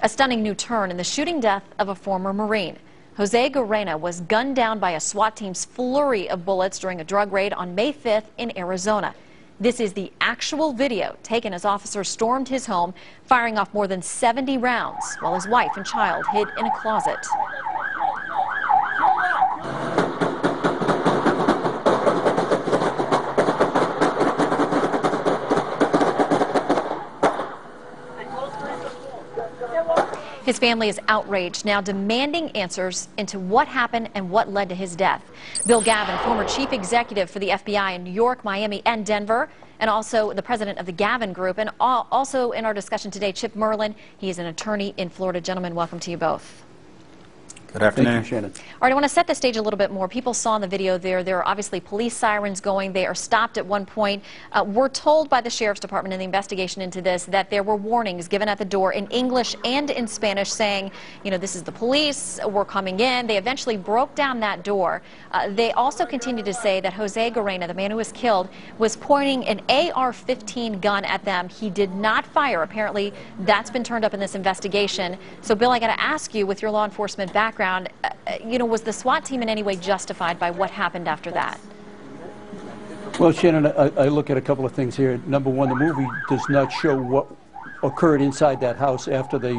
A stunning new turn in the shooting death of a former Marine. Jose Guerrena was gunned down by a SWAT team's flurry of bullets during a drug raid on May 5th in Arizona. This is the actual video taken as officers stormed his home, firing off more than 70 rounds while his wife and child hid in a closet. His family is outraged, now demanding answers into what happened and what led to his death. Bill Gavin, former chief executive for the FBI in New York, Miami, and Denver, and also the president of the Gavin Group. And also in our discussion today, Chip Merlin. He is an attorney in Florida. Gentlemen, welcome to you both. Good afternoon. Thank you, Shannon. All right, I want to set the stage a little bit more. People saw in the video there are obviously police sirens going. They are stopped at one point. We're told by the Sheriff's Department in the investigation into this that there were warnings given at the door in English and in Spanish saying, you know, this is the police, we're coming in. They eventually broke down that door. They also continued to say that Jose Guerrena, the man who was killed, was pointing an AR-15 gun at them. He did not fire. Apparently, that's been turned up in this investigation. So, Bill, I got to ask you, with your law enforcement background, was the SWAT team in any way justified by what happened after that? Well, Shannon, I look at a couple of things here. Number one, the movie does not show what occurred inside that house after they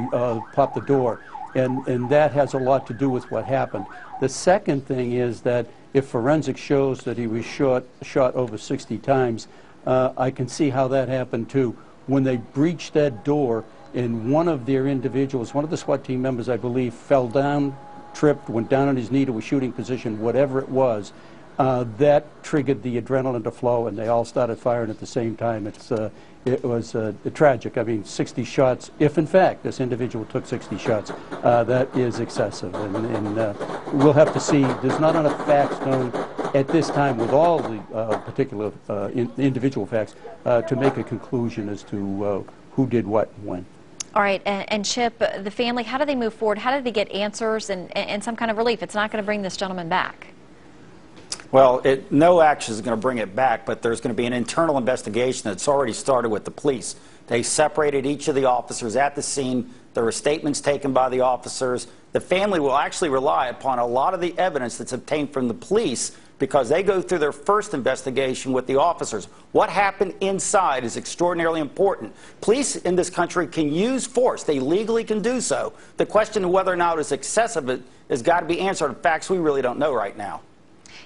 popped the door, and that has a lot to do with what happened. The second thing is that if forensics shows that he was shot over 60 times, I can see how that happened too. When they breached that door, and one of their individuals, one of the SWAT team members, I believe, fell down, tripped, went down on his knee to a shooting position, whatever it was, that triggered the adrenaline to flow, and they all started firing at the same time. It was tragic. I mean, 60 shots, if in fact this individual took 60 shots, that is excessive. And we'll have to see. There's not enough facts known at this time with all the particular individual facts to make a conclusion as to who did what and when. All right, and Chip, the family, how do they move forward? How do they get answers and some kind of relief? It's not going to bring this gentleman back. Well, no action is going to bring it back, but there's going to be an internal investigation that's already started with the police. They separated each of the officers at the scene. There were statements taken by the officers. The family will actually rely upon a lot of the evidence that's obtained from the police because they go through their first investigation with the officers. What happened inside is extraordinarily important. Police in this country can use force. They legally can do so. The question of whether or not it's excessive has got to be answered. Facts we really don't know right now.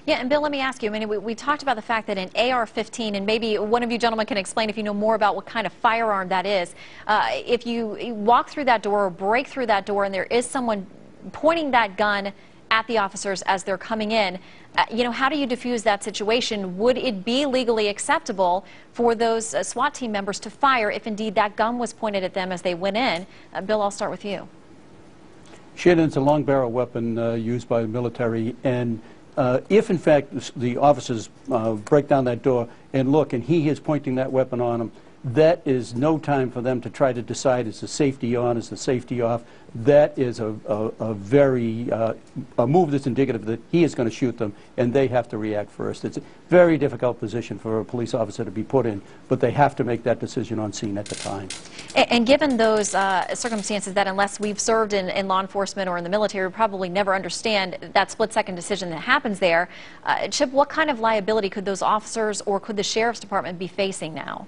Yeah, and Bill, let me ask you, I mean, we talked about the fact that an AR-15, and maybe one of you gentlemen can explain if you know more about what kind of firearm that is. If you walk through that door or break through that door and there is someone pointing that gun at the officers as they're coming in, how do you defuse that situation? Would it be legally acceptable for those SWAT team members to fire if indeed that gun was pointed at them as they went in? Bill, I'll start with you. Shannon, it's a long barrel weapon used by the military, and if in fact the officers break down that door and look and he is pointing that weapon on them, that is no time for them to try to decide is the safety on, is the safety off. That is a move that's indicative that he is going to shoot them, and they have to react first. It's a very difficult position for a police officer to be put in, but they have to make that decision on scene at the time. And given those circumstances that unless we've served in law enforcement or in the military, we probably never understand that split-second decision that happens there. Chip, what kind of liability could those officers or could the Sheriff's Department be facing now?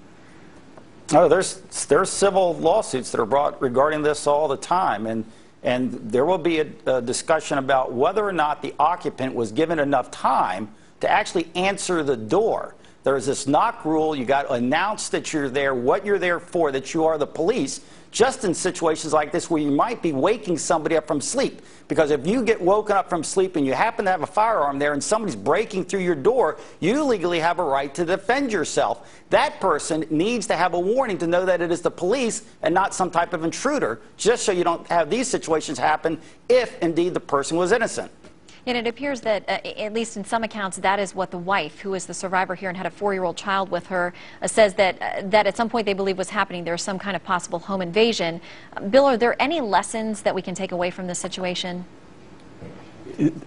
Oh, there's civil lawsuits that are brought regarding this all the time, and there will be a discussion about whether or not the occupant was given enough time to actually answer the door. There's this knock rule. You got to announce that you're there, what you're there for, that you are the police, just in situations like this where you might be waking somebody up from sleep. Because if you get woken up from sleep and you happen to have a firearm there and somebody's breaking through your door, you legally have a right to defend yourself. That person needs to have a warning to know that it is the police and not some type of intruder, just so you don't have these situations happen if indeed the person was innocent. And it appears that, at least in some accounts, that is what the wife, who is the survivor here and had a 4-year-old child with her, says that at some point they believe was happening. There's some kind of possible home invasion. Bill, are there any lessons that we can take away from this situation?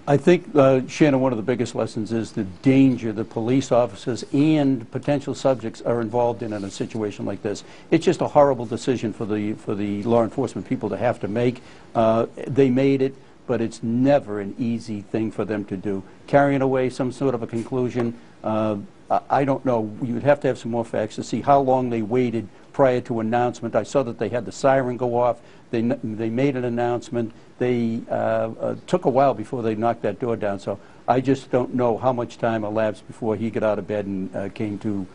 I think, Shannon, one of the biggest lessons is the danger the police officers and potential subjects are involved in a situation like this. It's just a horrible decision for the law enforcement people to have to make. They made it, but it's never an easy thing for them to do. Carrying away some sort of a conclusion, I don't know. You would have to have some more facts to see how long they waited prior to announcement. I saw that they had the siren go off. They made an announcement. They took a while before they knocked that door down. So I just don't know how much time elapsed before he got out of bed and came to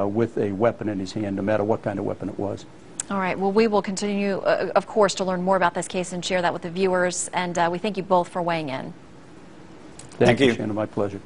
with a weapon in his hand, no matter what kind of weapon it was. All right. Well, we will continue, of course, to learn more about this case and share that with the viewers. And we thank you both for weighing in. Thank you, Shannon. My pleasure.